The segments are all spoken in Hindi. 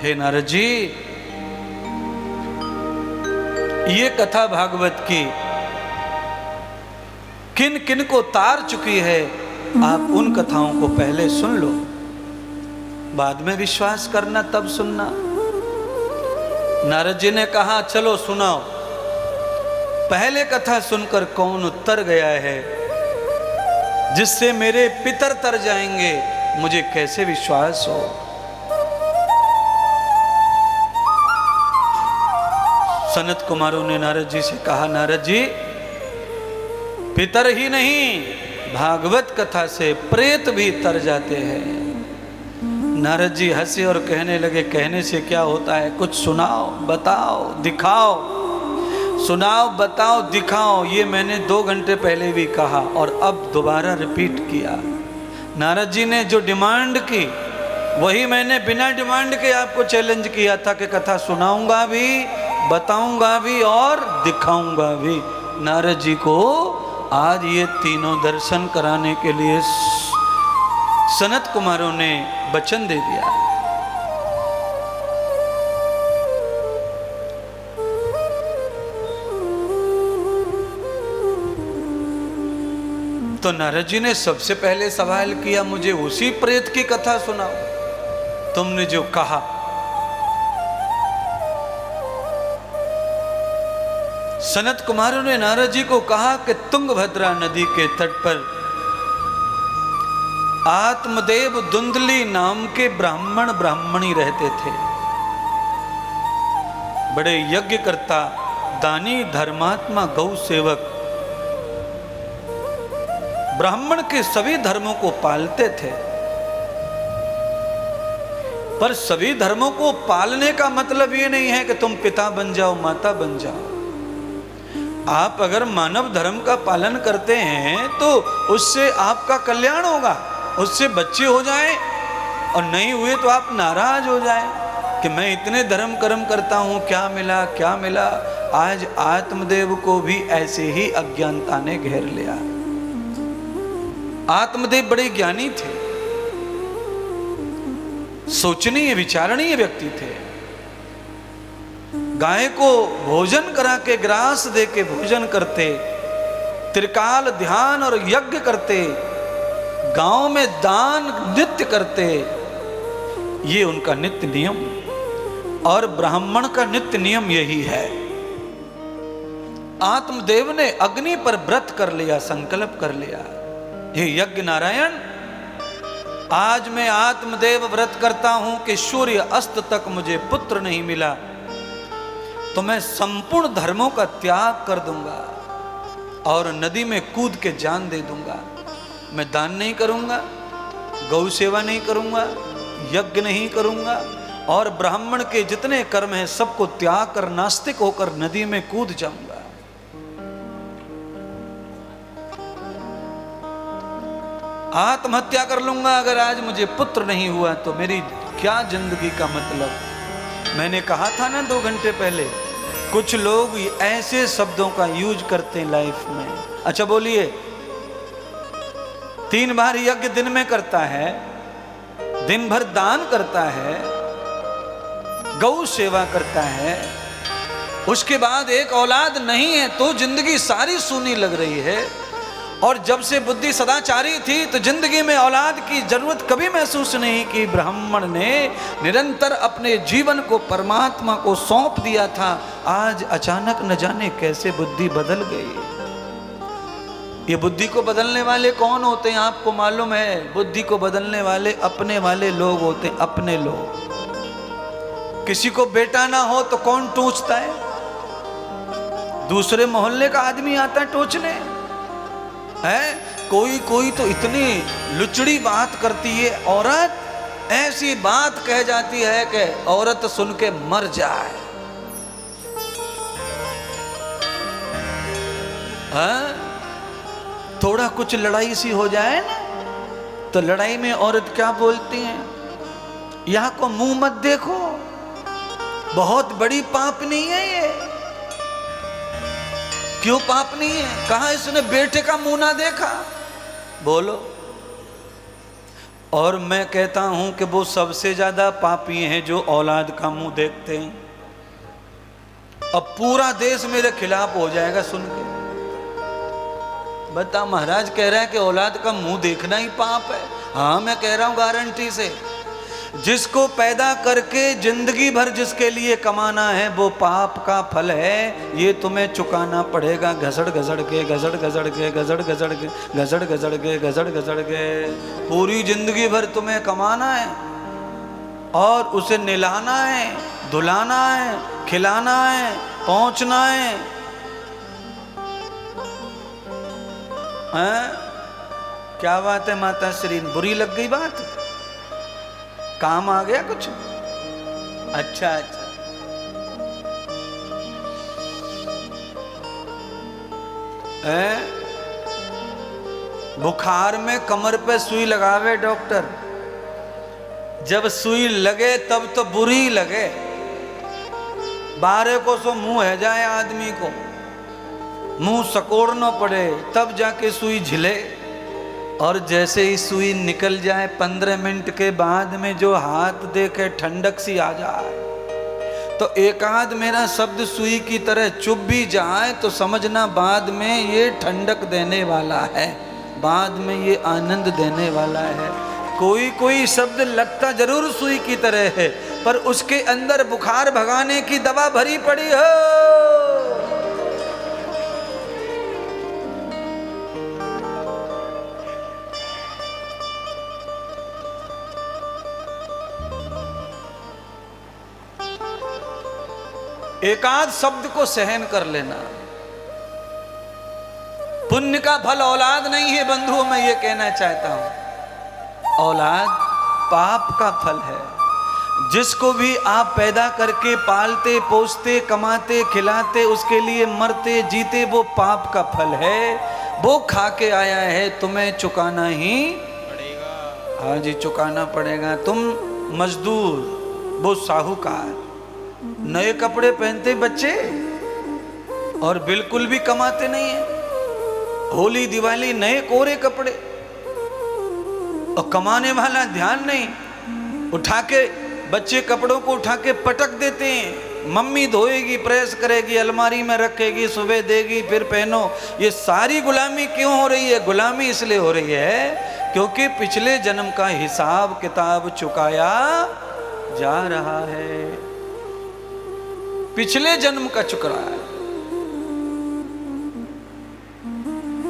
हे नारद जी, ये कथा भागवत की किन किन को तार चुकी है, आप उन कथाओं को पहले सुन लो, बाद में विश्वास करना, तब सुनना। नारद जी ने कहा चलो सुनाओ। पहले कथा सुनकर कौन उत्तर गया है, जिससे मेरे पितर तर जाएंगे, मुझे कैसे विश्वास हो। सनत कुमारों ने नारद जी से कहा, नारद जी, पितर ही नहीं, भागवत कथा से प्रेत भी तर जाते हैं। नारद जी हंसे और कहने लगे, कहने से क्या होता है, कुछ सुनाओ, बताओ, दिखाओ। सुनाओ, बताओ, दिखाओ, ये मैंने 2 घंटे पहले भी कहा और अब दोबारा रिपीट किया। नारद जी ने जो डिमांड की वही मैंने बिना डिमांड के आपको चैलेंज किया था कि कथा सुनाऊंगा भी, बताऊंगा भी और दिखाऊंगा भी। नारद जी को आज ये तीनों दर्शन कराने के लिए सनत कुमारों ने वचन दे दिया। तो नारद जी ने सबसे पहले सवाल किया, मुझे उसी प्रेत की कथा सुनाओ, तुमने जो कहा। सनत कुमारों ने नारद जी को कहा कि तुंगभद्रा नदी के तट पर आत्मदेव धुंधली नाम के ब्राह्मण ब्राह्मणी रहते थे। बड़े यज्ञ करता, दानी, धर्मात्मा, गौ सेवक, ब्राह्मण के सभी धर्मों को पालते थे। पर सभी धर्मों को पालने का मतलब ये नहीं है कि तुम पिता बन जाओ, माता बन जाओ। आप अगर मानव धर्म का पालन करते हैं तो उससे आपका कल्याण होगा, उससे बच्चे हो जाएं, और नहीं हुए तो आप नाराज हो जाएं कि मैं इतने धर्म कर्म करता हूं, क्या मिला, क्या मिला। आज आत्मदेव को भी ऐसे ही अज्ञानता ने घेर लिया। आत्मदेव बड़े ज्ञानी थे, सोचनीय विचारणीय व्यक्ति थे। गाय को भोजन करा के, ग्रास दे के भोजन करते, त्रिकाल ध्यान और यज्ञ करते, गांव में दान नित्य करते, ये उनका नित्य नियम। और ब्राह्मण का नित्य नियम यही है। आत्मदेव ने अग्नि पर व्रत कर लिया, संकल्प कर लिया, हे यज्ञ नारायण, आज मैं आत्मदेव व्रत करता हूं कि सूर्य अस्त तक मुझे पुत्र नहीं मिला तो मैं संपूर्ण धर्मों का त्याग कर दूंगा और नदी में कूद के जान दे दूंगा। मैं दान नहीं करूंगा, गौ सेवा नहीं करूंगा, यज्ञ नहीं करूंगा, और ब्राह्मण के जितने कर्म हैं सबको त्याग कर नास्तिक होकर नदी में कूद जाऊंगा। आत्महत्या कर लूंगा अगर आज मुझे पुत्र नहीं हुआ तो मेरी क्या जिंदगी का मतलब। मैंने कहा था ना 2 घंटे पहले, कुछ लोग ऐसे शब्दों का यूज करते हैं लाइफ में। अच्छा बोलिए, 3 बार यज्ञ दिन में करता है, दिन भर दान करता है, गौ सेवा करता है, उसके बाद एक औलाद नहीं है तो जिंदगी सारी सूनी लग रही है, और जब से बुद्धि सदाचारी थी तो जिंदगी में औलाद की जरूरत कभी महसूस नहीं की। ब्राह्मण ने निरंतर अपने जीवन को परमात्मा को सौंप दिया था। आज अचानक न जाने कैसे बुद्धि बदल गई। ये बुद्धि को बदलने वाले कौन होते हैं आपको मालूम है? बुद्धि को बदलने वाले अपने वाले लोग होते हैं, अपने लोग। किसी को बेटा ना हो तो कौन टोचता है? दूसरे मोहल्ले का आदमी आता है टोचने है। कोई तो इतनी लुचड़ी बात करती है, औरत ऐसी बात कह जाती है कि औरत सुन के मर जाए। थोड़ा कुछ लड़ाई सी हो जाए ना तो लड़ाई में औरत क्या बोलती हैं, यहां को मुंह मत देखो, बहुत बड़ी पापनी है ये। क्यों पाप नहीं है? कहा इसने बेटे का मुंह ना देखा, बोलो। और मैं कहता हूं कि वो सबसे ज्यादा पापी हैं जो औलाद का मुंह देखते हैं। अब पूरा देश मेरे खिलाफ हो जाएगा सुन के। बता, महाराज कह रहा है कि औलाद का मुंह देखना ही पाप है। हाँ, मैं कह रहा हूं गारंटी से, जिसको पैदा करके जिंदगी भर जिसके लिए कमाना है वो पाप का फल है। ये तुम्हें चुकाना पड़ेगा घसड़ घसड़ के, घसड़ घसड़ के, घसड़ घसड़ के, घसड़ घसड़ के, घसड़ घसड़ के। पूरी जिंदगी भर तुम्हें कमाना है और उसे निलाना है, धुलाना है, खिलाना है, पहुंचना है। क्या बात है माता श्री, बुरी लग गई बात? काम आ गया कुछ? अच्छा अच्छा। बुखार में कमर पे सुई लगावे डॉक्टर, जब सुई लगे तब तो बुरी लगे। 12 को सो मुंह है जाए आदमी को, मुंह सकोड़ना पड़े तब जाके सुई झिले। और जैसे ही सुई निकल जाए 15 मिनट के बाद में जो हाथ देखे ठंडक सी आ जाए, तो एक आध मेरा शब्द सुई की तरह चुभ भी जाए तो समझना बाद में ये ठंडक देने वाला है, बाद में ये आनंद देने वाला है। कोई कोई शब्द लगता जरूर सुई की तरह है, पर उसके अंदर बुखार भगाने की दवा भरी पड़ी हो। एकाध शब्द को सहन कर लेना। पुण्य का फल औलाद नहीं है बंधुओं, मैं ये कहना चाहता हूं। औलाद पाप का फल है। जिसको भी आप पैदा करके पालते पोसते कमाते खिलाते उसके लिए मरते जीते, वो पाप का फल है। वो खा के आया है, तुम्हें चुकाना ही पड़ेगा। हाँ जी, चुकाना पड़ेगा। तुम मजदूर, वो साहूकार। नए कपड़े पहनते बच्चे और बिल्कुल भी कमाते नहीं है। होली दिवाली नए कोरे कपड़े और कमाने वाला ध्यान नहीं। उठा के बच्चे कपड़ों को उठा के पटक देते हैं। मम्मी धोएगी, प्रेस करेगी, अलमारी में रखेगी, सुबह देगी, फिर पहनो। ये सारी गुलामी क्यों हो रही है? गुलामी इसलिए हो रही है क्योंकि पिछले जन्म का हिसाब किताब चुकाया जा रहा है। पिछले जन्म का चुक रहा है।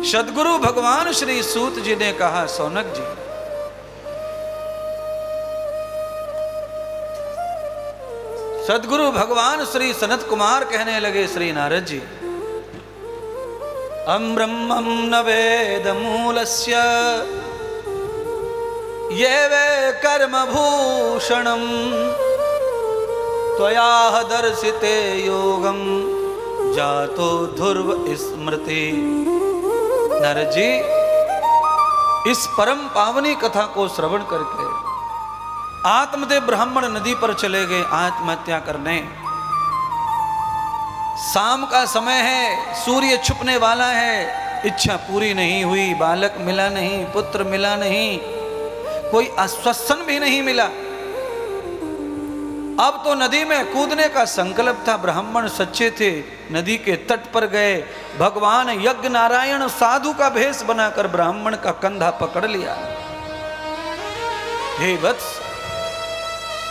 सद्गुरु भगवान श्री सूत जी ने कहा, सौनक जी, सद्गुरु भगवान श्री सनत कुमार कहने लगे, श्री नारद जी, अम ब्रह्मम न वेद मूलस्य ये वे कर्म भूषणम त्वया दर्शिते योगम जातो ध्रुव स्मृति। नारद जी, इस परम पावनी कथा को श्रवण करके आत्मदेव ब्राह्मण नदी पर चले गए आत्महत्या करने। शाम का समय है, सूर्य छुपने वाला है। इच्छा पूरी नहीं हुई, बालक मिला नहीं, पुत्र मिला नहीं, कोई आश्वासन भी नहीं मिला। अब तो नदी में कूदने का संकल्प था। ब्राह्मण सच्चे थे, नदी के तट पर गए। भगवान यज्ञ नारायण साधु का भेष बनाकर ब्राह्मण का कंधा पकड़ लिया। हे वत्स,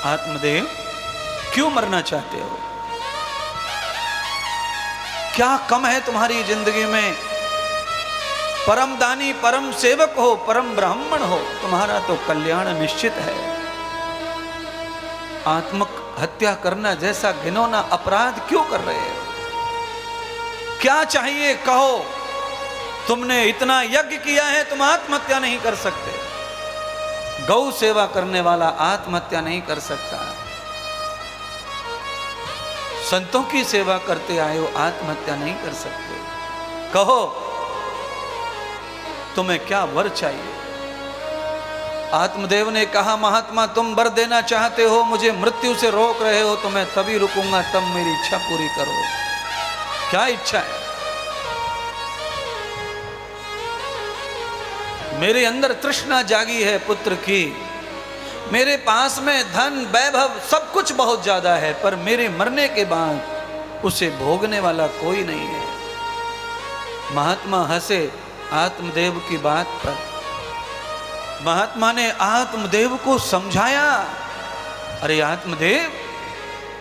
आत्मदेव, क्यों मरना चाहते हो? क्या कम है तुम्हारी जिंदगी में? परम दानी, परम सेवक हो, परम ब्राह्मण हो, तुम्हारा तो कल्याण निश्चित है। आत्मक हत्या करना जैसा घिनौना अपराध क्यों कर रहे हो? क्या चाहिए कहो? तुमने इतना यज्ञ किया है, तुम आत्महत्या नहीं कर सकते। गौ सेवा करने वाला आत्महत्या नहीं कर सकता। संतों की सेवा करते आए हो, आत्महत्या नहीं कर सकते। कहो तुम्हें क्या वर चाहिए? आत्मदेव ने कहा, महात्मा तुम वर देना चाहते हो, मुझे मृत्यु से रोक रहे हो, तो मैं तभी रुकूंगा तब मेरी इच्छा पूरी करो। क्या इच्छा है? मेरे अंदर तृष्णा जागी है पुत्र की, मेरे पास में धन वैभव सब कुछ बहुत ज्यादा है, पर मेरे मरने के बाद उसे भोगने वाला कोई नहीं है। महात्मा हंसे आत्मदेव की बात पर। महात्मा ने आत्मदेव को समझाया, अरे आत्मदेव,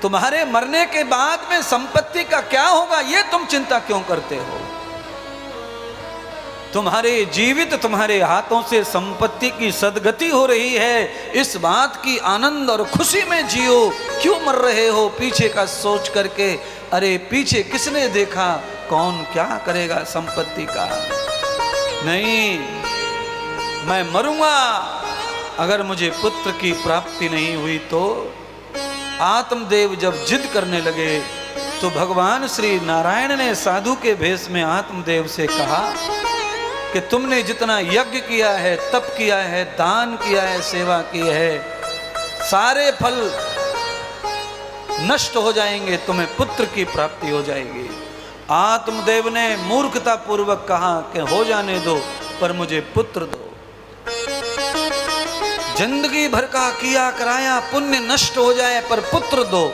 तुम्हारे मरने के बाद में संपत्ति का क्या होगा ये तुम चिंता क्यों करते हो? तुम्हारे जीवित तुम्हारे हाथों से संपत्ति की सदगति हो रही है, इस बात की आनंद और खुशी में जियो। क्यों मर रहे हो पीछे का सोच करके? अरे पीछे किसने देखा, कौन क्या करेगा संपत्ति का? नहीं, मैं मरूंगा अगर मुझे पुत्र की प्राप्ति नहीं हुई तो। आत्मदेव जब जिद करने लगे तो भगवान श्री नारायण ने साधु के भेष में आत्मदेव से कहा कि तुमने जितना यज्ञ किया है, तप किया है, दान किया है, सेवा की है, सारे फल नष्ट हो जाएंगे, तुम्हें पुत्र की प्राप्ति हो जाएगी। आत्मदेव ने मूर्खता पूर्वक कहा कि हो जाने दो, पर मुझे पुत्र दो। जिंदगी भर का किया कराया पुण्य नष्ट हो जाए, पर पुत्र दो।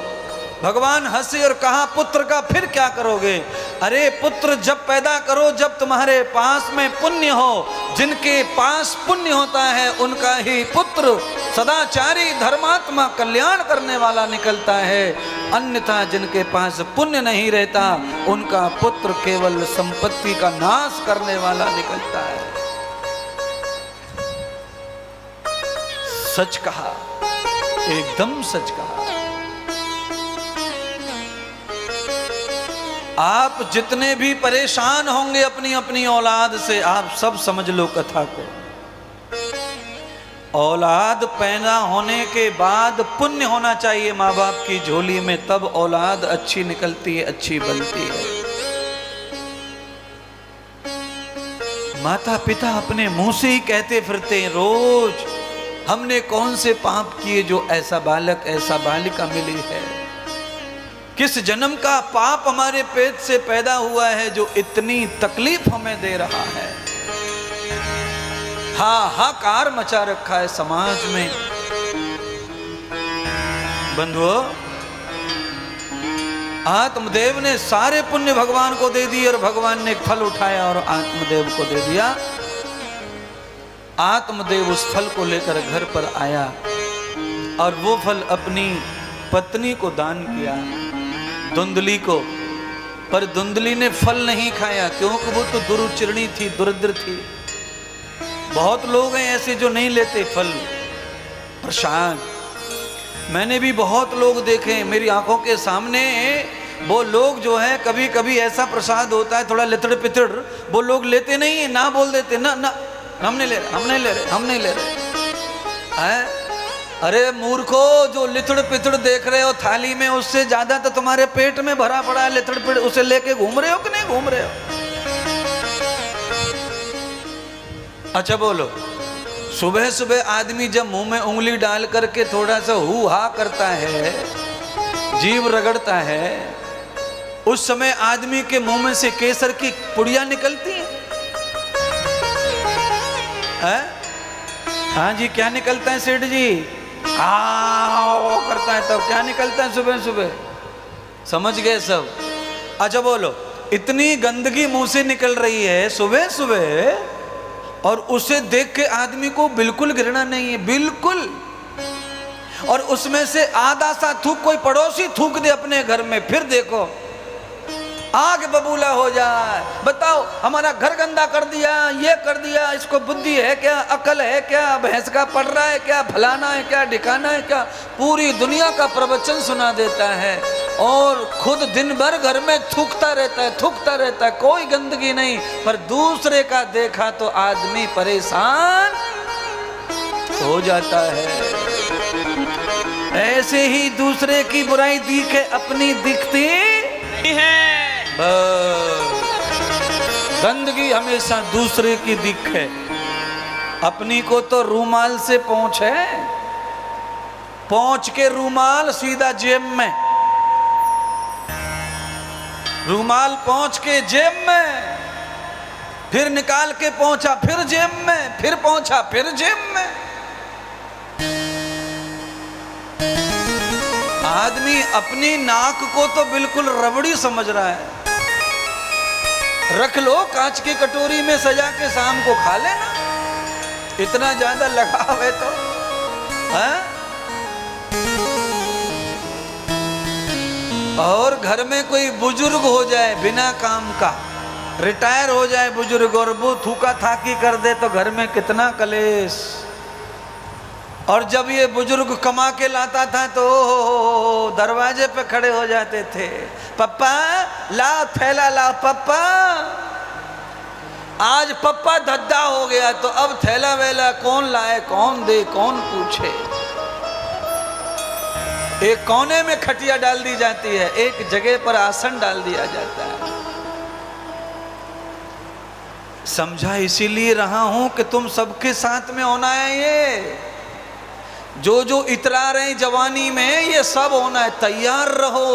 भगवान हंसे और कहा, पुत्र का फिर क्या करोगे? अरे पुत्र जब पैदा करो जब तुम्हारे पास में पुण्य हो। जिनके पास पुण्य होता है उनका ही पुत्र सदाचारी धर्मात्मा कल्याण करने वाला निकलता है, अन्यथा जिनके पास पुण्य नहीं रहता उनका पुत्र केवल संपत्ति का नाश करने वाला निकलता है। सच कहा, एकदम सच कहा। आप जितने भी परेशान होंगे अपनी अपनी औलाद से, आप सब समझ लो कथा को। औलाद पैदा होने के बाद पुण्य होना चाहिए माँ बाप की झोली में, तब औलाद अच्छी निकलती है, अच्छी बनती है। माता पिता अपने मुंह से ही कहते फिरते हैं रोज, हमने कौन से पाप किए जो ऐसा बालक ऐसा बालिका मिली है? किस जन्म का पाप हमारे पेट से पैदा हुआ है जो इतनी तकलीफ हमें दे रहा है? हाहाकार मचा रखा है समाज में। बंधुओं, आत्मदेव ने सारे पुण्य भगवान को दे दिए और भगवान ने एक फल उठाया और आत्मदेव को दे दिया। आत्मदेव उस फल को लेकर घर पर आया और वो फल अपनी पत्नी को दान किया, धुंधली को। पर धुंधली ने फल नहीं खाया, क्योंकि वो तो दुरुचिरणी थी, दुरद्र थी। बहुत लोग हैं ऐसे जो नहीं लेते फल प्रसाद। मैंने भी बहुत लोग देखे मेरी आंखों के सामने। वो लोग जो है कभी कभी ऐसा प्रसाद होता है थोड़ा लिथड़ पिथड़, वो लोग लेते नहीं है, ना बोल देते, ना ना हम नहीं ले रहे, हम नहीं ले रहे, हम नहीं ले रहे हैं। अरे मूर्खो, जो लिथड़ पिथड़ देख रहे हो थाली में, उससे ज्यादा तो तुम्हारे पेट में भरा पड़ा है लिथड़ पिथड़। उसे लेके घूम रहे हो कि नहीं घूम रहे हो? अच्छा बोलो, सुबह सुबह आदमी जब मुंह में उंगली डाल करके थोड़ा सा हु हा करता है, जीभ रगड़ता है, उस समय आदमी के मुंह में से केसर की पुड़िया निकलती है? हाँ जी, क्या निकलता है सेठ जी? वो करता है, तब क्या निकलता है सुबह सुबह? समझ गए सब? अच्छा बोलो, इतनी गंदगी मुंह से निकल रही है सुबह सुबह और उसे देख के आदमी को बिल्कुल घृणा नहीं है, बिल्कुल। और उसमें से आधा सा थूक कोई पड़ोसी थूक दे अपने घर में, फिर देखो आग बबूला हो जाए। बताओ, हमारा घर गंदा कर दिया, ये कर दिया, इसको बुद्धि है क्या, अकल है क्या, भैंस का पड़ रहा है क्या, फलाना है क्या, ढिकाना है क्या, पूरी दुनिया का प्रवचन सुना देता है और खुद दिन भर घर में थूकता रहता है, थूकता रहता है, कोई गंदगी नहीं। पर दूसरे का देखा तो आदमी परेशान हो जाता है। ऐसे ही दूसरे की बुराई दिखे अपनी दिखती है। गंदगी हमेशा दूसरे की दिखे, अपनी को तो रूमाल से पोंछ है, पोंछ के रूमाल सीधा जेब में, रूमाल पोंछ के जेब में, फिर निकाल के पहुंचा, फिर जेब में, फिर पहुंचा, फिर जेब में। आदमी अपनी नाक को तो बिल्कुल रबड़ी समझ रहा है। रख लो कांच की कटोरी में सजा के, शाम को खा लेना, इतना ज्यादा लगाव है तो है? और घर में कोई बुजुर्ग हो जाए बिना काम का, रिटायर हो जाए बुजुर्ग और वो थूका थाकी कर दे तो घर में कितना कलेश। और जब ये बुजुर्ग कमा के लाता था तो दरवाजे पे खड़े हो जाते थे, पप्पा लाओ थैला लाओ पप्पा। आज पप्पा धद्दा हो गया तो अब थैला वेला कौन लाए, कौन दे, कौन पूछे। एक कोने में खटिया डाल दी जाती है, एक जगह पर आसन डाल दिया जाता है। समझा इसीलिए रहा हूं कि तुम सबके साथ में होना है। ये जो जो इतरा रहे जवानी में, ये सब होना है। तैयार रहो।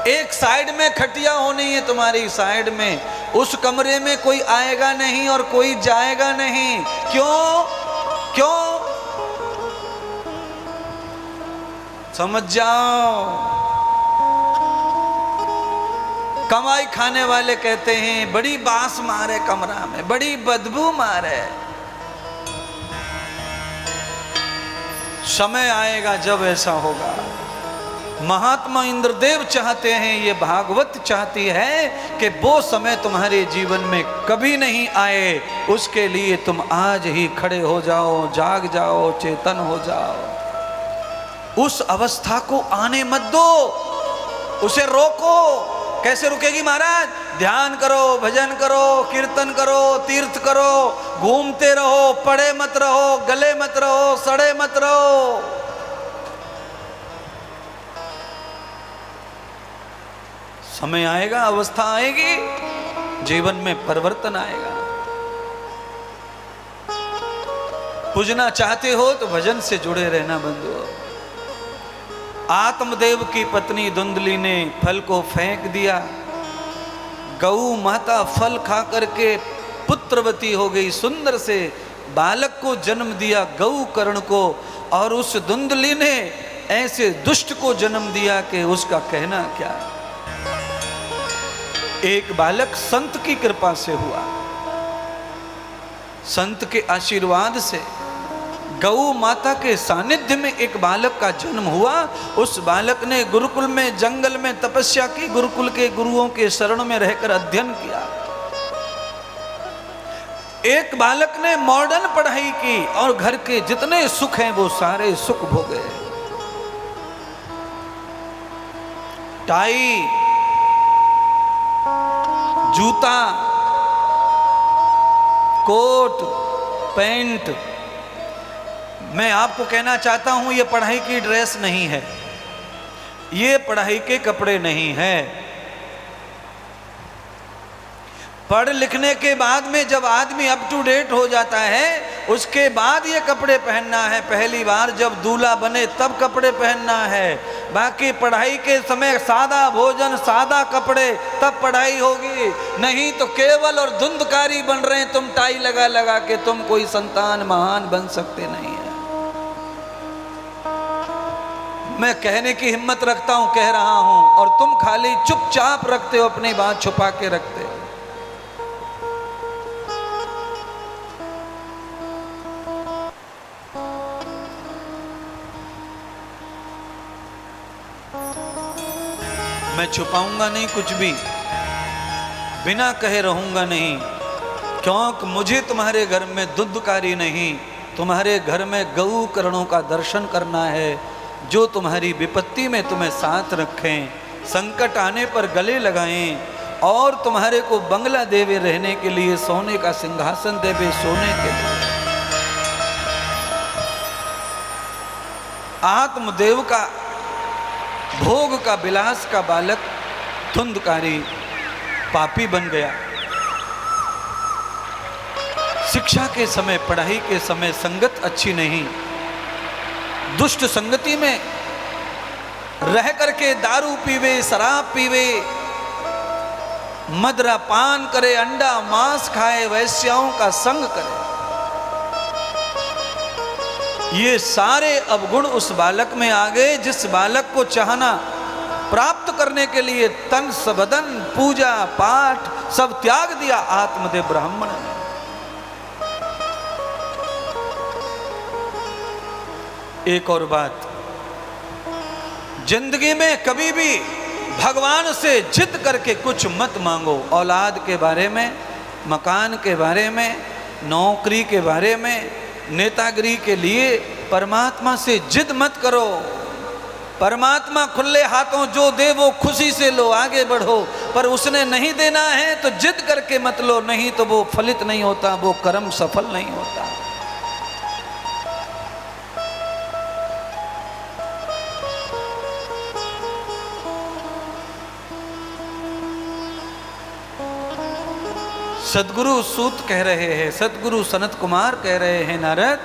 एक साइड में खटिया होनी है, तुम्हारी साइड में। उस कमरे में कोई आएगा नहीं और कोई जाएगा नहीं। क्यों? क्यों? समझ जाओ। कमाई खाने वाले कहते हैं बड़ी बांस मारे कमरा में, बड़ी बदबू मारे। समय आएगा जब ऐसा होगा। महात्मा इंद्रदेव चाहते हैं, ये भागवत चाहती है कि वो समय तुम्हारे जीवन में कभी नहीं आए। उसके लिए तुम आज ही खड़े हो जाओ, जाग जाओ, चेतन हो जाओ। उस अवस्था को आने मत दो, उसे रोको। कैसे रुकेगी महाराज? ध्यान करो, भजन करो, कीर्तन करो, तीर्थ करो, घूमते रहो, पड़े मत रहो, गले मत रहो, सड़े मत रहो। समय आएगा, अवस्था आएगी, जीवन में परिवर्तन आएगा। पूजना चाहते हो तो भजन से जुड़े रहना बंधुओं। आत्मदेव की पत्नी धुंधली ने फल को फेंक दिया। गौ माता फल खा करके पुत्रवती हो गई, सुंदर से बालक को जन्म दिया गौ कर्ण को। और उस धुंधली ने ऐसे दुष्ट को जन्म दिया कि उसका कहना क्या। एक बालक संत की कृपा से हुआ, संत के आशीर्वाद से, गौ माता के सानिध्य में एक बालक का जन्म हुआ। उस बालक ने गुरुकुल में, जंगल में तपस्या की, गुरुकुल के गुरुओं के शरण में रहकर अध्ययन किया। एक बालक ने मॉडर्न पढ़ाई की और घर के जितने सुख हैं वो सारे सुख भोगे। टाई, जूता, कोट, पैंट। मैं आपको कहना चाहता हूं, ये पढ़ाई की ड्रेस नहीं है, ये पढ़ाई के कपड़े नहीं है। पढ़ लिखने के बाद में जब आदमी अप टू डेट हो जाता है, उसके बाद ये कपड़े पहनना है। पहली बार जब दूल्हा बने तब कपड़े पहनना है। बाकी पढ़ाई के समय सादा भोजन, सादा कपड़े, तब पढ़ाई होगी। नहीं तो केवल और धुंधकारी बन रहे हैं तुम, टाई लगा लगा के। तुम कोई संतान महान बन सकते नहीं है। मैं कहने की हिम्मत रखता हूं, कह रहा हूं, और तुम खाली चुपचाप रखते हो, अपनी बात छुपा के रखते हो। मैं छुपाऊंगा नहीं कुछ भी, बिना कहे रहूंगा नहीं, क्योंकि मुझे तुम्हारे घर में धुंधकारी नहीं, तुम्हारे घर में गौ करणों का दर्शन करना है, जो तुम्हारी विपत्ति में तुम्हें साथ रखें, संकट आने पर गले लगाएं और तुम्हारे को बंगला देवे रहने के लिए, सोने का सिंहासन देवे सोने के लिए। आत्मदेव का भोग का विलास का बालक धुंधकारी पापी बन गया। शिक्षा के समय, पढ़ाई के समय संगत अच्छी नहीं, दुष्ट संगति में रह करके दारू पीवे, शराब पीवे, मदरा पान करे, अंडा मांस खाए, वैश्याओं का संग करे। ये सारे अवगुण उस बालक में आ गए जिस बालक को चाहना प्राप्त करने के लिए तन सबदन पूजा पाठ सब त्याग दिया आत्मदेव ब्राह्मण ने। एक और बात, जिंदगी में कभी भी भगवान से जिद करके कुछ मत मांगो। औलाद के बारे में, मकान के बारे में, नौकरी के बारे में, नेतागिरी के लिए परमात्मा से जिद मत करो। परमात्मा खुले हाथों जो दे वो खुशी से लो, आगे बढ़ो। पर उसने नहीं देना है तो जिद करके मत लो, नहीं तो वो फलित नहीं होता, वो कर्म सफल नहीं होता। सदगुरु सूत कह रहे हैं, सदगुरु सनत कुमार कह रहे हैं, नारद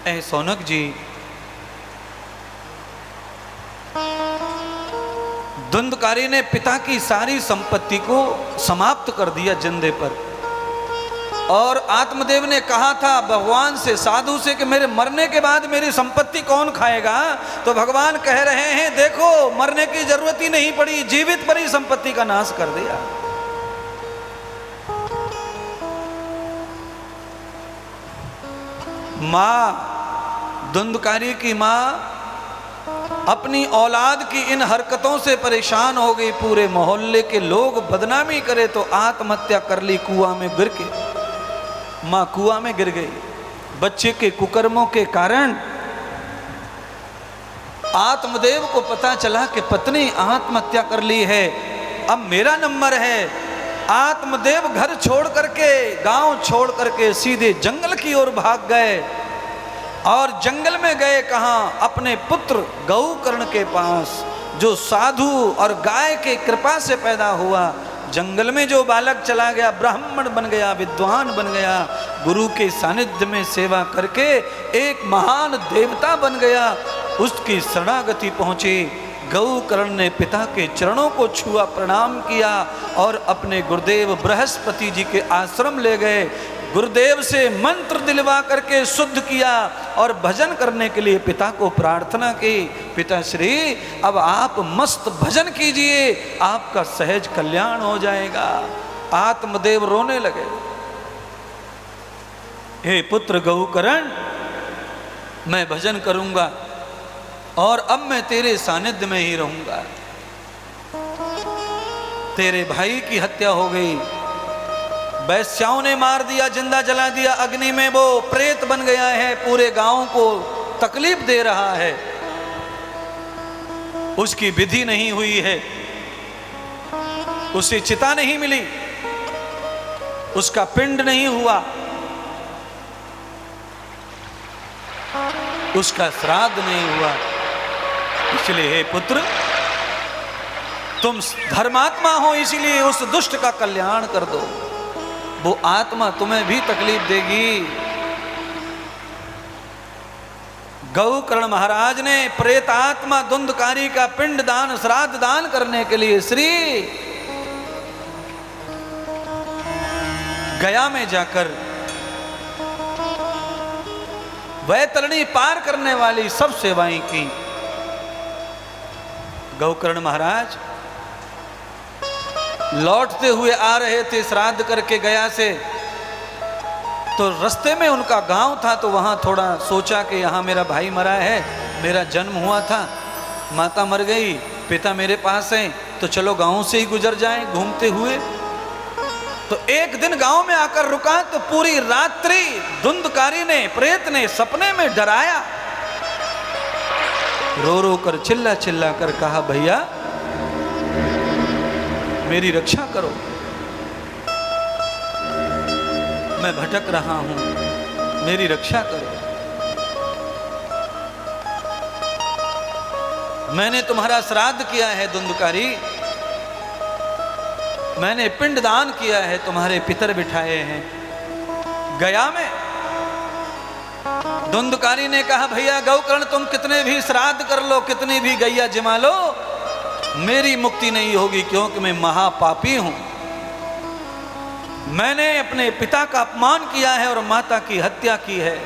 ऐ सौनक जी, धुंधकारी ने पिता की सारी संपत्ति को समाप्त कर दिया जिंदे पर। और आत्मदेव ने कहा था भगवान से, साधु से, कि मेरे मरने के बाद मेरी संपत्ति कौन खाएगा? तो भगवान कह रहे हैं देखो मरने की जरूरत ही नहीं पड़ी, जीवित पर ही संपत्ति का नाश कर दिया। मां, धुंधकारी की मां अपनी औलाद की इन हरकतों से परेशान हो गई। पूरे मोहल्ले के लोग बदनामी करे तो आत्महत्या कर ली कुआं में गिर के। मां कुआं में गिर गई। बच्चे के कुकर्मों के कारण आत्मदेव को पता चला कि पत्नी आत्महत्या कर ली है, अब मेरा नंबर है। आत्मदेव घर छोड़ करके, गांव छोड़ करके सीधे जंगल की ओर भाग गए। और जंगल में गए कहाँ? अपने पुत्र गौकर्ण के पास, जो साधु और गाय के कृपा से पैदा हुआ। जंगल में जो बालक चला गया, ब्राह्मण बन गया, विद्वान बन गया, गुरु के सानिध्य में सेवा करके एक महान देवता बन गया। उसकी शरणागति पहुंची। गौकर्ण ने पिता के चरणों को छुआ, प्रणाम किया और अपने गुरुदेव बृहस्पति जी के आश्रम ले गए। गुरुदेव से मंत्र दिलवा करके शुद्ध किया और भजन करने के लिए पिता को प्रार्थना की, पिताश्री अब आप मस्त भजन कीजिए, आपका सहज कल्याण हो जाएगा। आत्मदेव रोने लगे, हे पुत्र गौकर्ण, मैं भजन करूंगा और अब मैं तेरे सानिध्य में ही रहूंगा। तेरे भाई की हत्या हो गई, वैश्याओं ने मार दिया, जिंदा जला दिया अग्नि में, वो प्रेत बन गया है, पूरे गांव को तकलीफ दे रहा है। उसकी विधि नहीं हुई है, उसे चिता नहीं मिली, उसका पिंड नहीं हुआ, उसका श्राद्ध नहीं हुआ। इसलिए हे पुत्र, तुम धर्मात्मा हो, इसीलिए उस दुष्ट का कल्याण कर दो। वो आत्मा तुम्हें भी तकलीफ देगी। गौकर्ण महाराज ने प्रेतात्मा धुंधकारी का पिंड दान, श्राद्ध दान करने के लिए श्री गया में जाकर वैतरणी पार करने वाली सब सेवाएं की। गौकर्ण महाराज लौटते हुए आ रहे थे श्राद्ध करके गया से, तो रास्ते में उनका गांव था, तो वहां थोड़ा सोचा कि यहाँ मेरा भाई मरा है, मेरा जन्म हुआ था, माता मर गई, पिता मेरे पास है, तो चलो गांव से ही गुजर जाएं घूमते हुए। तो एक दिन गांव में आकर रुका तो पूरी रात्रि धुंधकारी ने, प्रेत ने सपने में डराया। रो रो कर, चिल्ला चिल्ला कर कहा, भैया मेरी रक्षा करो, मैं भटक रहा हूं, मेरी रक्षा करो। मैंने तुम्हारा श्राद्ध किया है धुंधकारी, मैंने पिंड दान किया है, तुम्हारे पितर बिठाए हैं गया में। धुंधकारी ने कहा, भैया गौकर्ण तुम कितने भी श्राद्ध कर लो, कितनी भी गैया जिमा लो, मेरी मुक्ति नहीं होगी, क्योंकि मैं महापापी हूं। मैंने अपने पिता का अपमान किया है और माता की हत्या की है।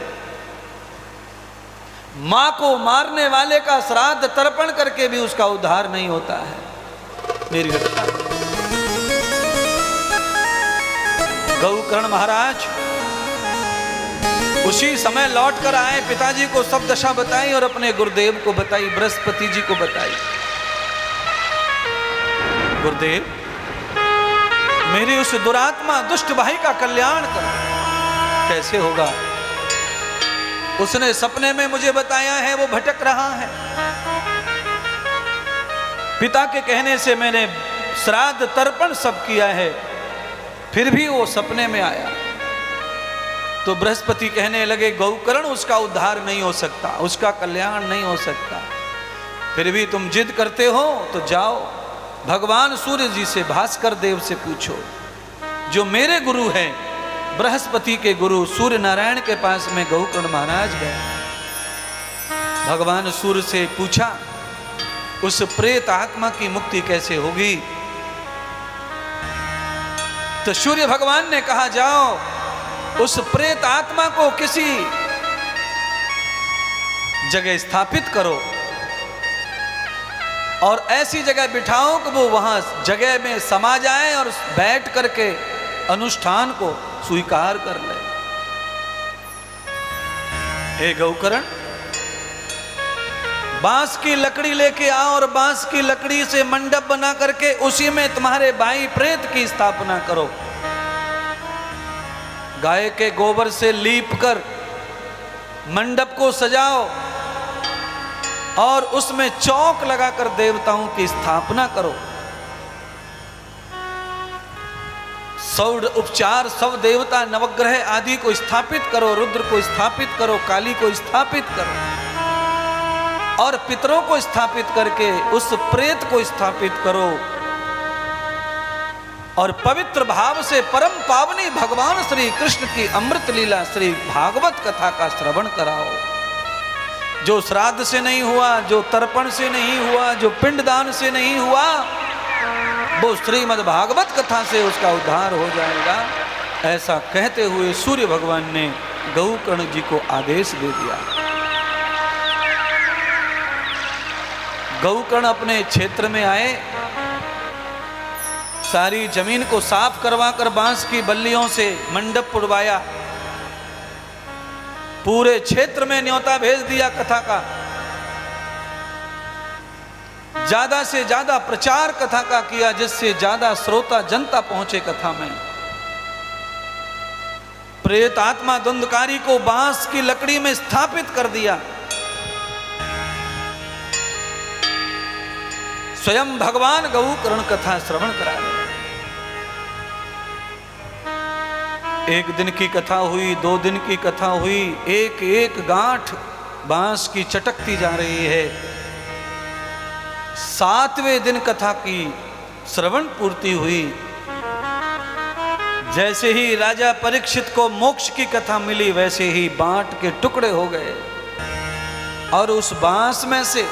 मां को मारने वाले का श्राद्ध तर्पण करके भी उसका उद्धार नहीं होता है। मेरी घटना गौकर्ण महाराज उसी समय लौट कर आए, पिताजी को सब दशा बताई और अपने गुरुदेव को बताई, बृहस्पति जी को बताई। गुरुदेव, मेरी उस दुरात्मा दुष्ट भाई का कल्याण कर। कैसे होगा? उसने सपने में मुझे बताया है वो भटक रहा है। पिता के कहने से मैंने श्राद्ध तर्पण सब किया है, फिर भी वो सपने में आया। तो बृहस्पति कहने लगे, गौकर्ण, उसका उद्धार नहीं हो सकता, उसका कल्याण नहीं हो सकता। फिर भी तुम जिद करते हो तो जाओ, भगवान सूर्य जी से, भास्कर देव से पूछो, जो मेरे गुरु हैं, बृहस्पति के गुरु सूर्य नारायण के पास में गौकर्ण महाराज गए। भगवान सूर्य से पूछा, उस प्रेत आत्मा की मुक्ति कैसे होगी? तो सूर्य भगवान ने कहा, जाओ उस प्रेत आत्मा को किसी जगह स्थापित करो और ऐसी जगह बिठाओ कि वो वहां जगह में समा जाए और बैठ करके अनुष्ठान को स्वीकार कर ले। हे गौकर्ण, बांस की लकड़ी लेके आओ और बांस की लकड़ी से मंडप बना करके उसी में तुम्हारे भाई प्रेत की स्थापना करो। गाय के गोबर से लीप कर मंडप को सजाओ और उसमें चौक लगाकर देवताओं की स्थापना करो। सौड़ उपचार, सब देवता नवग्रह आदि को स्थापित करो, रुद्र को स्थापित करो, काली को स्थापित करो और पितरों को स्थापित करके उस प्रेत को स्थापित करो और पवित्र भाव से परम पावनी भगवान श्री कृष्ण की अमृत लीला श्री भागवत कथा का श्रवण कराओ। जो श्राद्ध से नहीं हुआ, जो तर्पण से नहीं हुआ, जो पिंडदान से नहीं हुआ, वो श्रीमद् भागवत कथा से उसका उद्धार हो जाएगा। ऐसा कहते हुए सूर्य भगवान ने गौकर्ण जी को आदेश दे दिया। गौकर्ण अपने क्षेत्र में आए, सारी जमीन को साफ करवा कर बांस की बल्लियों से मंडप पुड़वाया, पूरे क्षेत्र में न्योता भेज दिया कथा का, ज्यादा से ज्यादा प्रचार कथा का किया, जिससे ज्यादा श्रोता जनता पहुंचे कथा में। प्रेत आत्मा द्वंद्वकारी को बांस की लकड़ी में स्थापित कर दिया। स्वयं भगवान गौकर्ण कथा श्रवण करा रहे। एक दिन की कथा हुई, 2 दिन की कथा हुई, एक एक गांठ बांस की चटकती जा रही है। 7वें दिन कथा की श्रवण पूर्ति हुई। जैसे ही राजा परीक्षित को मोक्ष की कथा मिली, वैसे ही बांट के टुकड़े हो गए और उस बांस में से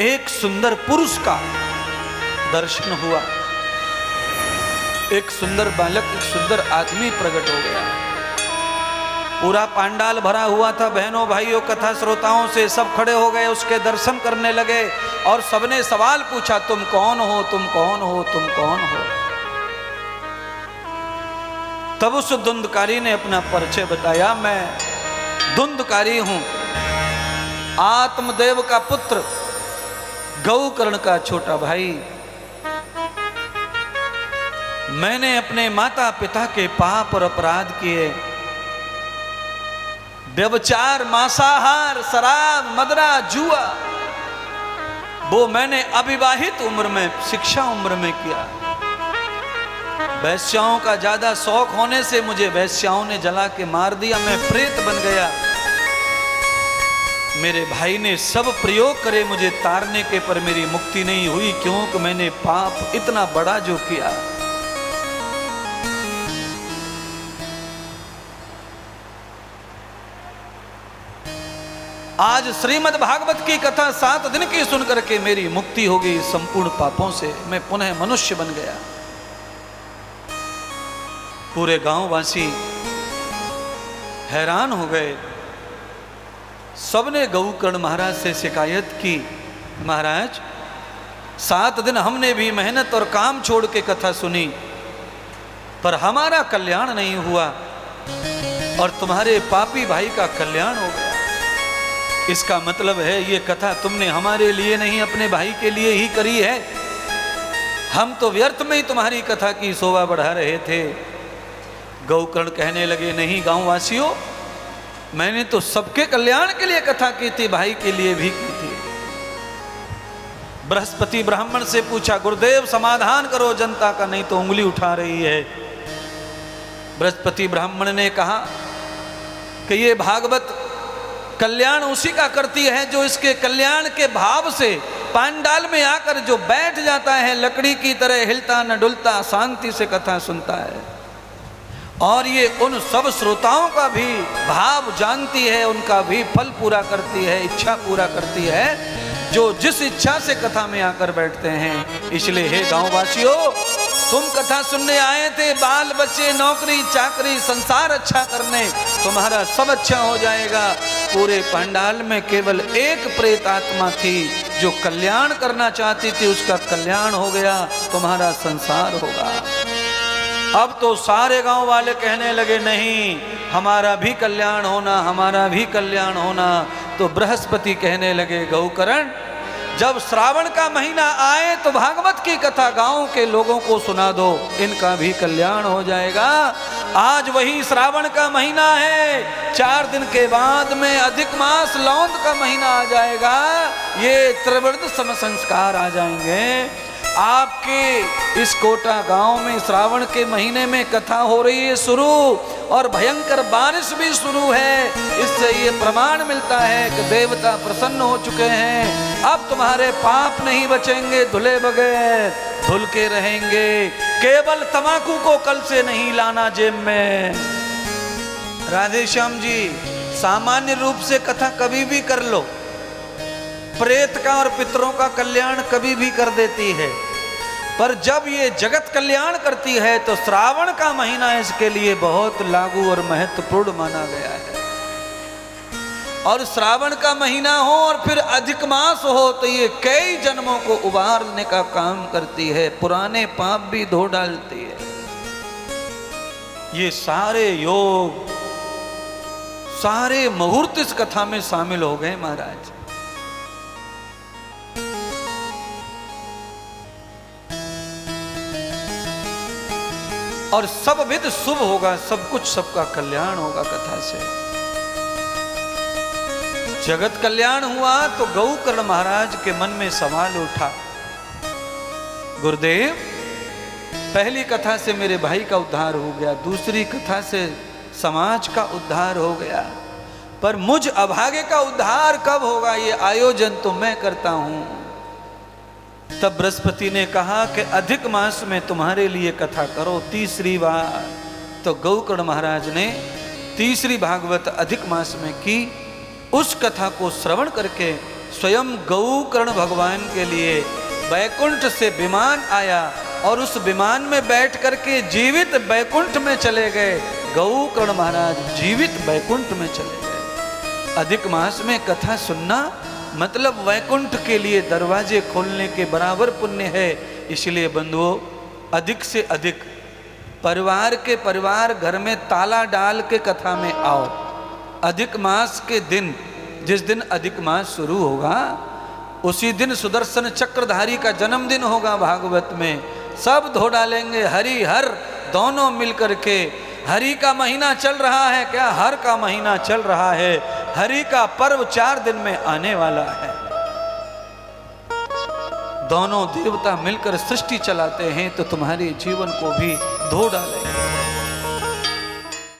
एक सुंदर पुरुष का दर्शन हुआ। एक सुंदर बालक, एक सुंदर आदमी प्रकट हो गया। पूरा पांडाल भरा हुआ था बहनों भाइयों कथा श्रोताओं से। सब खड़े हो गए, उसके दर्शन करने लगे और सबने सवाल पूछा, तुम कौन हो, तुम कौन हो, तुम कौन हो? तब उस धुंधकारी ने अपना परिचय बताया, मैं धुंधकारी हूं, आत्मदेव का पुत्र, गौकर्ण का छोटा भाई। मैंने अपने माता पिता के पाप और अपराध किए, व्यभिचार, मांसाहार, शराब, मदरा, जुआ, वो मैंने अविवाहित उम्र में, शिक्षा उम्र में किया। वैश्याओं का ज्यादा शौक होने से मुझे वैश्याओं ने जला के मार दिया, मैं प्रेत बन गया। मेरे भाई ने सब प्रयोग करे मुझे तारने के, पर मेरी मुक्ति नहीं हुई, क्योंकि मैंने पाप इतना बड़ा जो किया। आज श्रीमद् भागवत की कथा 7 दिन की सुन करके मेरी मुक्ति हो गई संपूर्ण पापों से, मैं पुनः मनुष्य बन गया। पूरे गांववासी हैरान हो गए। सबने गौकर्ण महाराज से शिकायत की, महाराज 7 दिन हमने भी मेहनत और काम छोड़ के कथा सुनी, पर हमारा कल्याण नहीं हुआ और तुम्हारे पापी भाई का कल्याण हो गया। इसका मतलब है ये कथा तुमने हमारे लिए नहीं अपने भाई के लिए ही करी है। हम तो व्यर्थ में ही तुम्हारी कथा की शोभा बढ़ा रहे थे। गौकर्ण कहने लगे, नहीं गांववासियों, मैंने तो सबके कल्याण के लिए कथा की थी, भाई के लिए भी की थी। बृहस्पति ब्राह्मण से पूछा, गुरुदेव समाधान करो जनता का, नहीं तो उंगली उठा रही है। बृहस्पति ब्राह्मण ने कहा कि ये भागवत कल्याण उसी का करती है जो इसके कल्याण के भाव से पांडाल में आकर जो बैठ जाता है, लकड़ी की तरह हिलता न डुलता, शांति से कथा सुनता है। और ये उन सब श्रोताओं का भी भाव जानती है, उनका भी फल पूरा करती है, इच्छा पूरा करती है, जो जिस इच्छा से कथा में आकर बैठते हैं। इसलिए हे गांववासियों, तुम कथा सुनने आए थे, बाल बच्चे नौकरी चाकरी संसार अच्छा करने, तुम्हारा सब अच्छा हो जाएगा। पूरे पंडाल में केवल एक प्रेत आत्मा थी जो कल्याण करना चाहती थी, उसका कल्याण हो गया, तुम्हारा संसार होगा। अब तो सारे गांव वाले कहने लगे, नहीं हमारा भी कल्याण होना, हमारा भी कल्याण होना। तो बृहस्पति कहने लगे, गौकर्ण जब श्रावण का महीना आए तो भागवत की कथा गांव के लोगों को सुना दो, इनका भी कल्याण हो जाएगा। आज वही श्रावण का महीना है, 4 दिन के बाद में अधिक मास लौंद का महीना आ जाएगा, ये त्रिवृत समसंस्कार आ जाएंगे। आपके इस कोटा गांव में श्रावण के महीने में कथा हो रही है शुरू, और भयंकर बारिश भी शुरू है। इससे ये प्रमाण मिलता है कि देवता प्रसन्न हो चुके हैं। अब तुम्हारे पाप नहीं बचेंगे, धुले बगैर धुल के रहेंगे। केवल तमाकू को कल से नहीं लाना जेब में। राधे श्याम जी, सामान्य रूप से कथा कभी भी कर लो, प्रेत का और पितरों का कल्याण कभी भी कर देती है, पर जब ये जगत कल्याण करती है तो श्रावण का महीना इसके लिए बहुत लागू और महत्वपूर्ण माना गया है। और श्रावण का महीना हो और फिर अधिक मास हो तो ये कई जन्मों को उबारने का काम करती है, पुराने पाप भी धो डालती है। ये सारे योग, सारे मुहूर्त इस कथा में शामिल हो गए महाराज। और सब विध शुभ होगा, सब कुछ सबका कल्याण होगा कथा से। जगत कल्याण हुआ तो गौकर्ण महाराज के मन में सवाल उठा, गुरुदेव पहली कथा से मेरे भाई का उद्धार हो गया, दूसरी कथा से समाज का उद्धार हो गया, पर मुझ अभागे का उद्धार कब होगा? ये आयोजन तो मैं करता हूं। तब बृहस्पति ने कहा कि अधिक मास में तुम्हारे लिए कथा करो, तीसरी बार। तो गौकर्ण महाराज ने तीसरी भागवत अधिक मास में की। उस कथा को श्रवण करके स्वयं गौकर्ण भगवान के लिए बैकुंठ से विमान आया और उस विमान में बैठ करके जीवित बैकुंठ में चले गए। गौकर्ण महाराज जीवित बैकुंठ में चले गए। अधिक मास में कथा सुनना मतलब वैकुंठ के लिए दरवाजे खोलने के बराबर पुण्य है। इसलिए बंधुओं, अधिक से अधिक परिवार घर में ताला डाल के कथा में आओ। अधिक मास के दिन, जिस दिन अधिक मास शुरू होगा उसी दिन सुदर्शन चक्रधारी का जन्मदिन होगा। भागवत में सब धो डालेंगे, हरि हर दोनों मिलकर के। हरि का महीना चल रहा है क्या? हर का महीना चल रहा है। हरि का पर्व 4 दिन में आने वाला है। दोनों देवता मिलकर सृष्टि चलाते हैं तो तुम्हारे जीवन को भी धो डालेंगे।